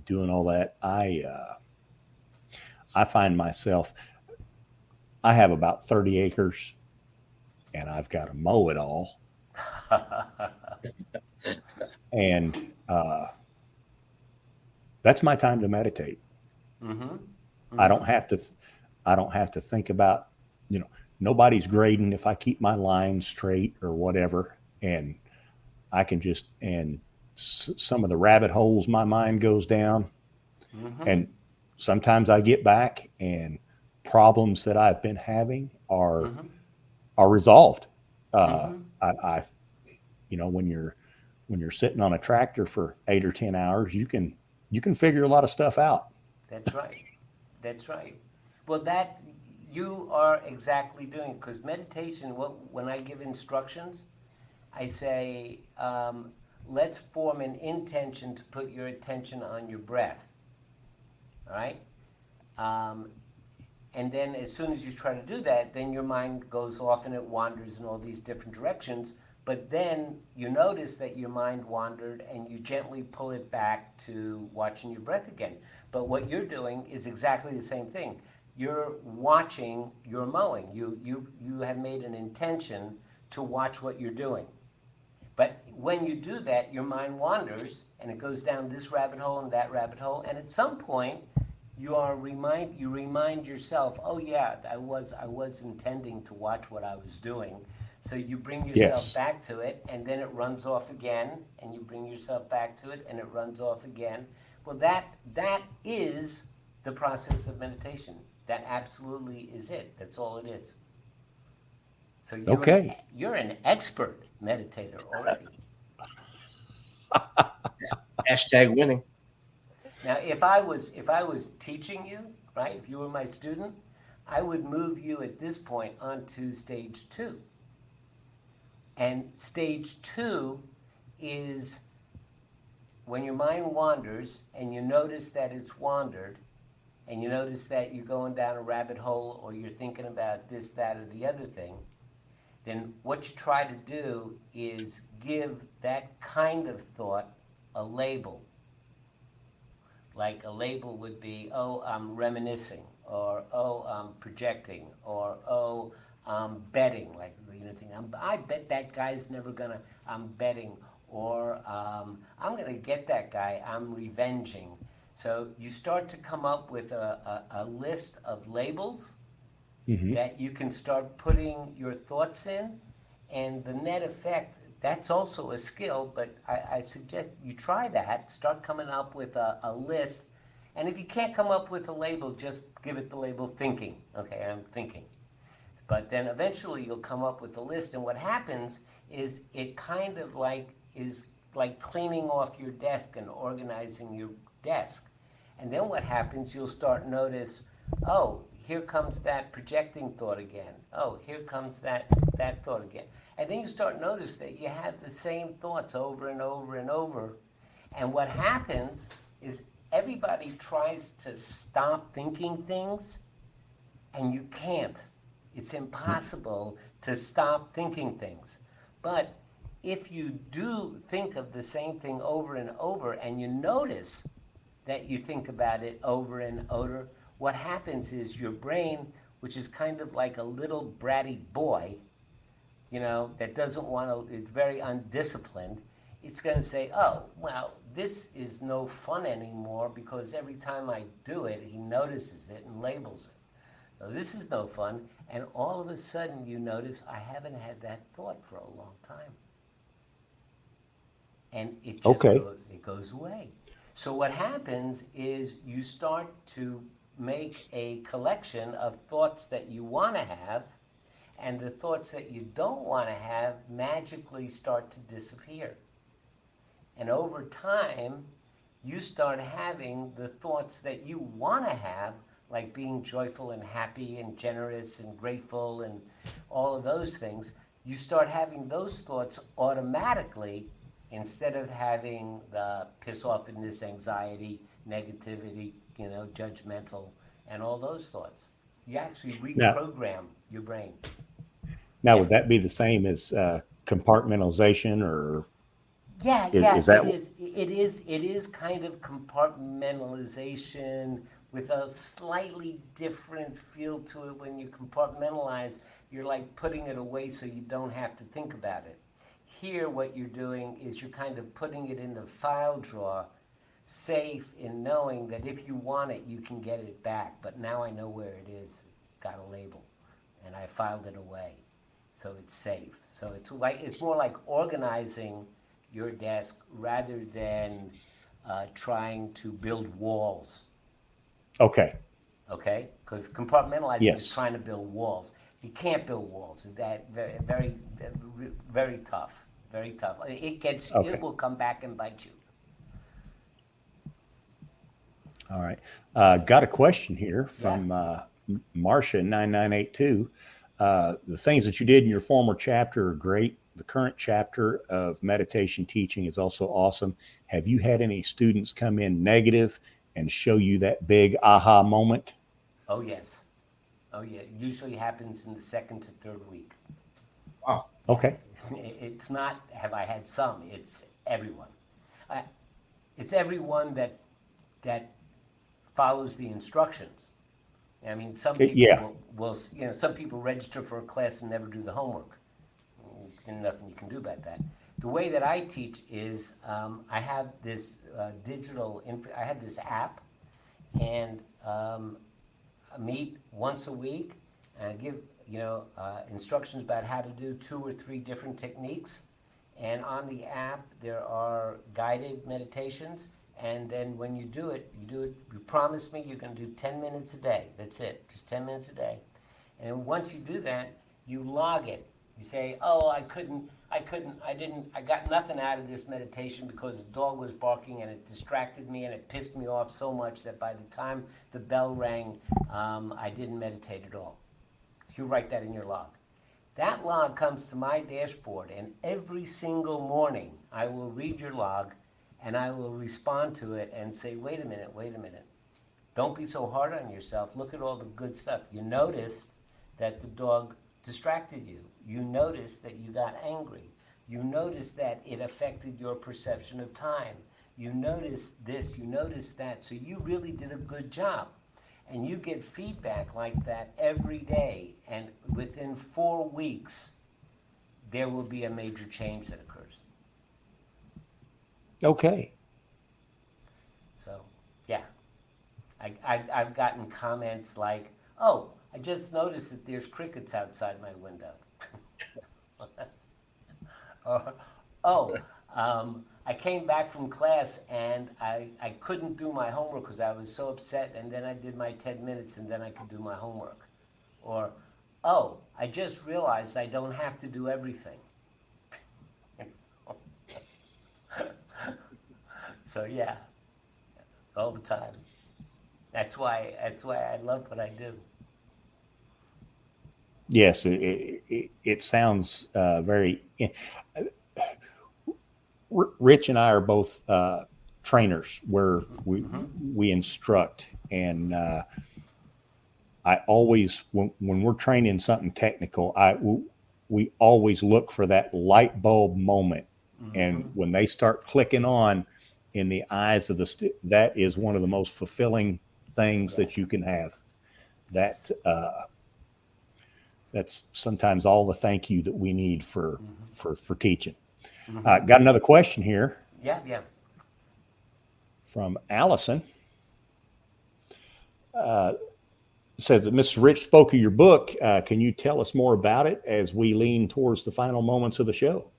doing all that. I find myself, I have about 30 acres and I've got to mow it all. And that's my time to meditate. I don't have to think about, nobody's grading if I keep my line straight or whatever. And I can just, some of the rabbit holes my mind goes down. And sometimes I get back and problems that I've been having are resolved. When you're sitting on a tractor for 8 or 10 hours, you can figure a lot of stuff out. That's right. Well, that you are exactly doing, because meditation, when I give instructions, I say, let's form an intention to put your attention on your breath. All right? And then as soon as you try to do that, then your mind goes off and it wanders in all these different directions. But then you notice that your mind wandered and you gently pull it back to watching your breath again. But what you're doing is exactly the same thing. You're watching your mowing. You have made an intention to watch what you're doing. But when you do that, your mind wanders and it goes down this rabbit hole and that rabbit hole. And at some point, you remind yourself, oh yeah, I was intending to watch what I was doing. So you bring yourself back to it, and then it runs off again, and you bring yourself back to it, and it runs off again. Well, that is the process of meditation. That absolutely is it. That's all it is. So you're an expert meditator already. Hashtag winning. Now, if I was teaching you, right, if you were my student, I would move you at this point onto stage 2. And stage 2 is when your mind wanders and you notice that it's wandered, and you notice that you're going down a rabbit hole or you're thinking about this, that, or the other thing, then what you try to do is give that kind of thought a label. Like a label would be, oh, I'm reminiscing, or oh, I'm projecting, or oh, I'm betting. Like, you know, I bet that guy's never gonna, I'm betting, or I'm gonna get that guy, I'm revenging. So you start to come up with a list of labels that you can start putting your thoughts in, and the net effect, that's also a skill, but I suggest you try that. Start coming up with a list. And if you can't come up with a label, just give it the label thinking. Okay, I'm thinking. But then eventually you'll come up with a list. And what happens is it kind of is like cleaning off your desk and organizing your desk. And then what happens, you'll start notice, oh, here comes that projecting thought again. Oh, here comes that thought again. And then you start notice that you have the same thoughts over and over and over. And what happens is everybody tries to stop thinking things, and you can't. It's impossible to stop thinking things. But if you do think of the same thing over and over, and you notice that you think about it over and over, what happens is your brain, which is kind of like a little bratty boy, you know, that doesn't want to, it's very undisciplined, it's going to say, oh, well, this is no fun anymore because every time I do it, he notices it and labels it. So this is no fun. And all of a sudden you notice, I haven't had that thought for a long time. And it just it goes away. So what happens is you start to make a collection of thoughts that you want to have, and the thoughts that you don't want to have magically start to disappear. And over time, you start having the thoughts that you want to have, like being joyful and happy and generous and grateful and all of those things. You start having those thoughts automatically instead of having the piss-offness, anxiety, negativity, you know, judgmental, and all those thoughts. You actually reprogram your brain. Now, would that be the same as compartmentalization, or? Is that it is kind of compartmentalization with a slightly different feel to it. When you compartmentalize, you're like putting it away so you don't have to think about it. Here, what you're doing is you're kind of putting it in the file drawer, safe in knowing that if you want it, you can get it back. But now I know where it is. It's got a label, and I filed it away, so it's safe. So it's more like organizing your desk rather than trying to build walls. Okay. Okay, because compartmentalizing is trying to build walls. You can't build walls. That very, very tough. Very tough. It will come back and bite you. All right. Got a question here from Marcia 9982. The things that you did in your former chapter are great. the current chapter of meditation teaching is also awesome. Have you had any students come in negative and show you that big aha moment? Oh, yes. Oh, yeah. It usually happens in the second to third week. Wow. Okay. It's not, have I had some? It's everyone. It's everyone that follows the instructions. I mean, some people Yeah. will, some people register for a class and never do the homework. And nothing you can do about that. The way that I teach is I have this I have this app, and I meet once a week, and I give instructions about how to do 2 or 3 different techniques. And on the app, there are guided meditations. And then when you do it, you promise me you're going to do 10 minutes a day. That's it, just 10 minutes a day. And once you do that, you log it. You say, oh, I got nothing out of this meditation because the dog was barking and it distracted me and it pissed me off so much that by the time the bell rang, I didn't meditate at all. You write that in your log. That log comes to my dashboard, and every single morning I will read your log and I will respond to it and say, wait a minute. Don't be so hard on yourself. Look at all the good stuff. You noticed that the dog distracted you. You noticed that you got angry. You noticed that it affected your perception of time. You noticed this, you noticed that. So you really did a good job. And you get feedback like that every day. And within 4 weeks, there will be a major change that occurs. Okay. So, yeah. I've gotten comments like, oh, I just noticed that there's crickets outside my window. Or, oh, I came back from class and I couldn't do my homework because I was so upset, and then I did my 10 minutes and then I could do my homework. Or, oh, I just realized I don't have to do everything. So yeah, all the time. That's why I love what I do. Yes, it sounds very. Rich and I are both trainers where we instruct, and I always when we're training something technical, we always look for that light bulb moment, and when they start clicking on in the eyes of that is one of the most fulfilling things that you can have. That that's sometimes all the thank you that we need for teaching. Got another question here. Yeah. From Allison. Says that Mr. Rich spoke of your book. Can you tell us more about it as we lean towards the final moments of the show?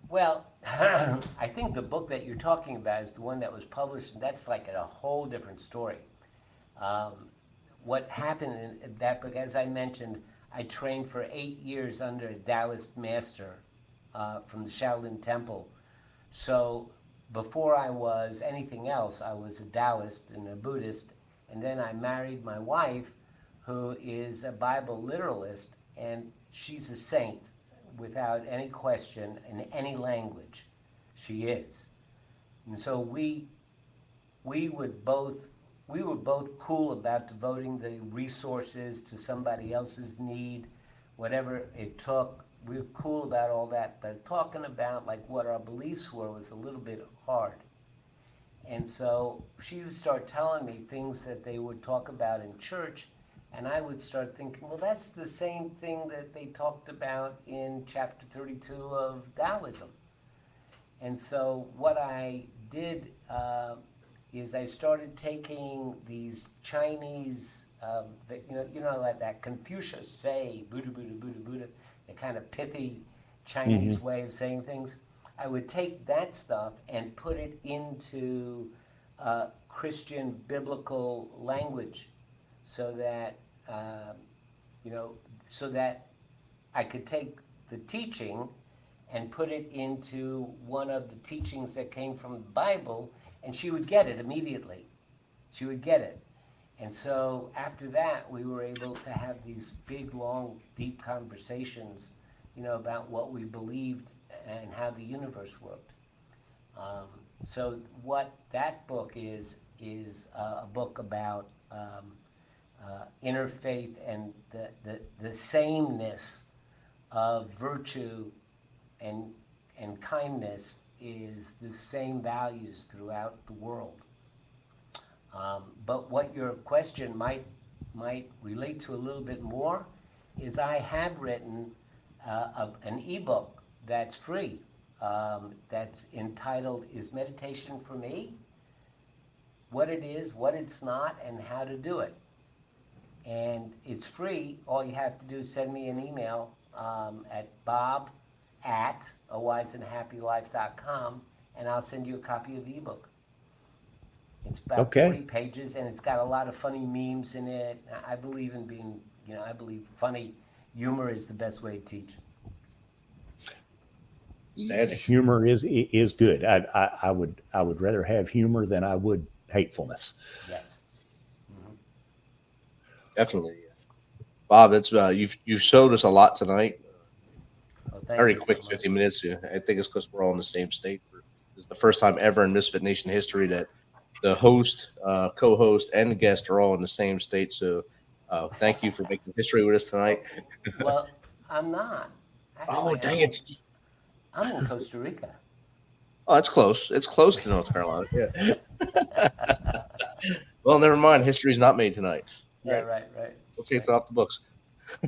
Well, I think the book that you're talking about is the one that was published, and that's like a whole different story. What happened in that book, as I mentioned, I trained for 8 years under a Taoist master from the Shaolin Temple. So before I was anything else, I was a Taoist and a Buddhist, and then I married my wife, who is a Bible literalist, and she's a saint without any question in any language. She is. And so we were both cool about devoting the resources to somebody else's need, whatever it took. We were cool about all that, but talking about like what our beliefs were was a little bit hard. And so she would start telling me things that they would talk about in church, and I would start thinking, well, that's the same thing that they talked about in chapter 32 of Taoism. And so what I did is I started taking these Chinese, like that Confucius say, Buddha, Buddha, Buddha, Buddha, the kind of pithy Chinese way of saying things. I would take that stuff and put it into Christian biblical language, so that so that I could take the teaching and put it into one of the teachings that came from the Bible, and she would get it immediately. She would get it. And so after that, we were able to have these big, long, deep conversations about what we believed and how the universe worked. So what that book is a book about interfaith and the sameness of virtue and kindness is the same values throughout the world. But what your question might relate to a little bit more is I have written an ebook that's free, that's entitled "Is Meditation for Me? What it is, what it's not, and how to do it." And it's free. All you have to do is send me an email at bob@awiseandhappylife.com, and I'll send you a copy of the ebook. It's about 40 pages, and it's got a lot of funny memes in it. I believe in being, I believe funny humor is the best way to teach. Humor is good. I would rather have humor than I would hatefulness. Yes. Mm-hmm. Definitely. Bob, it's you've showed us a lot tonight. Very quick, 50 minutes. I think it's because we're all in the same state. This is the first time ever in Misfit Nation history that the host, co-host, and the guest are all in the same state. So thank you for making history with us tonight. Well, I'm not. Actually, Dang it. I'm in Costa Rica. Oh, it's close. It's close to North Carolina. Yeah. Well, never mind. History's not made tonight. Yeah, right. We'll take that off the books.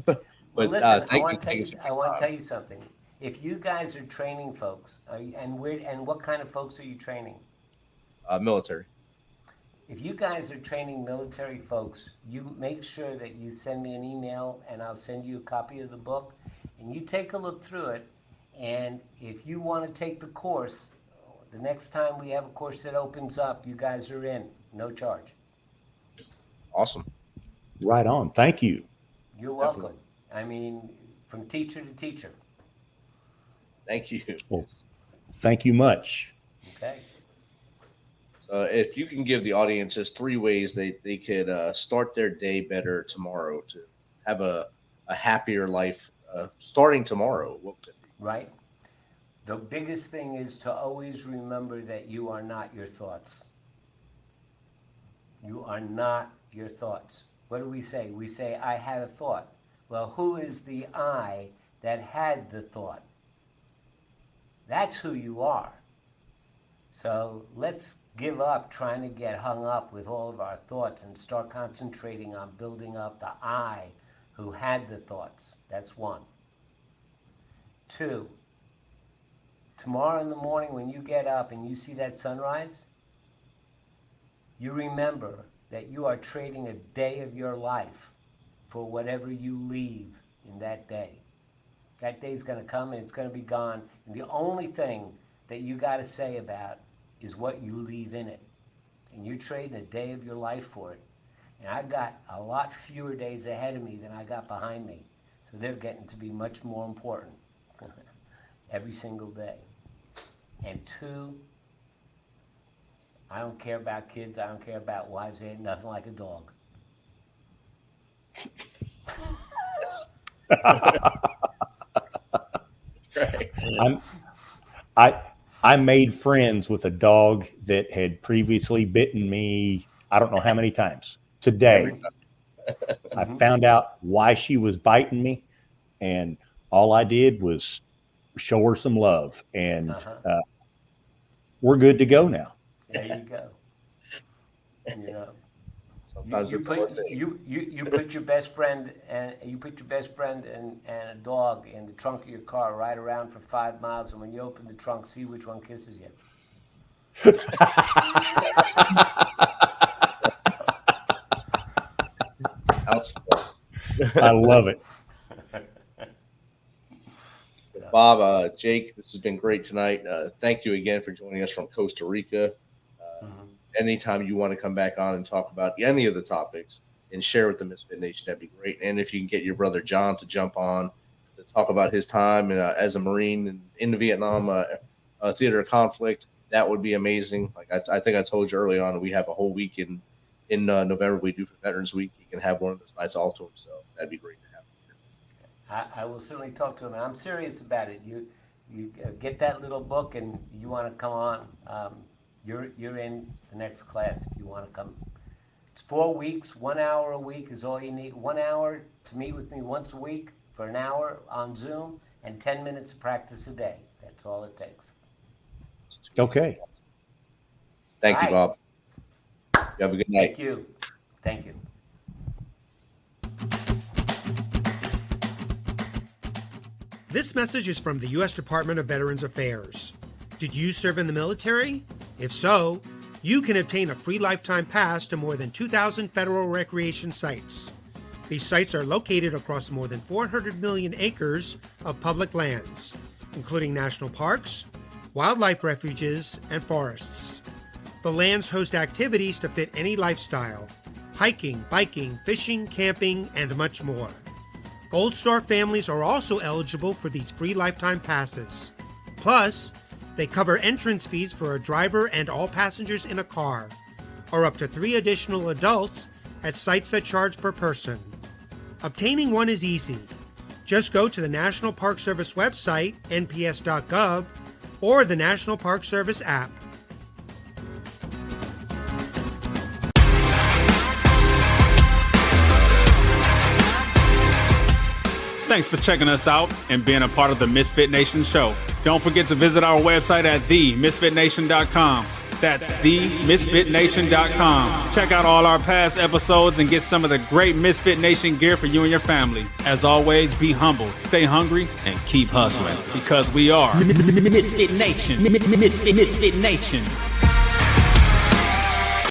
But listen, I want thank to tell you something. If you guys are training folks, and what kind of folks are you training? Military. If you guys are training military folks, you make sure that you send me an email, and I'll send you a copy of the book, and you take a look through it. And if you want to take the course, the next time we have a course that opens up, you guys are in, no charge. Awesome. Right on. Thank you. You're welcome. I mean, from teacher to teacher. Thank you. Well, thank you much. Okay. So if you can give the audience just 3 ways they could start their day better tomorrow to have a happier life starting tomorrow, what would it be? Right. The biggest thing is to always remember that you are not your thoughts. You are not your thoughts. What do we say? We say, I had a thought. Well, who is the I that had the thought? That's who you are. So let's give up trying to get hung up with all of our thoughts and start concentrating on building up the I who had the thoughts. That's 1. 2, tomorrow in the morning when you get up and you see that sunrise, you remember that you are trading a day of your life for whatever you leave in that day. That day's going to come and it's going to be gone. And the only thing that you got to say about is what you leave in it. And you're trading a day of your life for it. And I got a lot fewer days ahead of me than I got behind me. So they're getting to be much more important every single day. And 2, I don't care about kids. I don't care about wives. They ain't nothing like a dog. I made friends with a dog that had previously bitten me, I don't know how many times. Today, I found out why she was biting me, and all I did was show her some love, and we're good to go now. There you go. Sometimes you put your best friend and a dog in the trunk of your car, ride around for 5 miles, and when you open the trunk, see which one kisses you. I love it. Bob, Jake, this has been great tonight. Thank you again for joining us from Costa Rica. Anytime you want to come back on and talk about any of the topics and share with the Misfit Nation, that'd be great. And if you can get your brother John to jump on to talk about his time as a Marine in the Vietnam theater of conflict, that would be amazing. Like I think I told you early on, we have a whole week in November we do for Veterans Week. You can have one of those nights all to himself. That'd be great to have. I will certainly talk to him. I'm serious about it. You get that little book, and you want to come on. You're in the next class if you want to come. It's 4 weeks. 1 hour a week is all you need. 1 hour to meet with me once a week for an hour on Zoom, and 10 minutes of practice a day. That's all it takes. Okay. Thank you, Bob. You have a good night. Thank you. Thank you. This message is from the U.S. Department of Veterans Affairs. Did you serve in the military? If so, you can obtain a free lifetime pass to more than 2,000 federal recreation sites. These sites are located across more than 400 million acres of public lands, including national parks, wildlife refuges, and forests. The lands host activities to fit any lifestyle: hiking, biking, fishing, camping, and much more. Gold Star families are also eligible for these free lifetime passes. Plus, they cover entrance fees for a driver and all passengers in a car, or up to 3 additional adults at sites that charge per person. Obtaining one is easy. Just go to the National Park Service website, nps.gov, or the National Park Service app. Thanks for checking us out and being a part of the Misfit Nation show. Don't forget to visit our website at themisfitnation.com. That's themisfitnation.com. Check out all our past episodes and get some of the great Misfit Nation gear for you and your family. As always, be humble, stay hungry, and keep hustling, because we are Misfit Nation. Misfit Nation.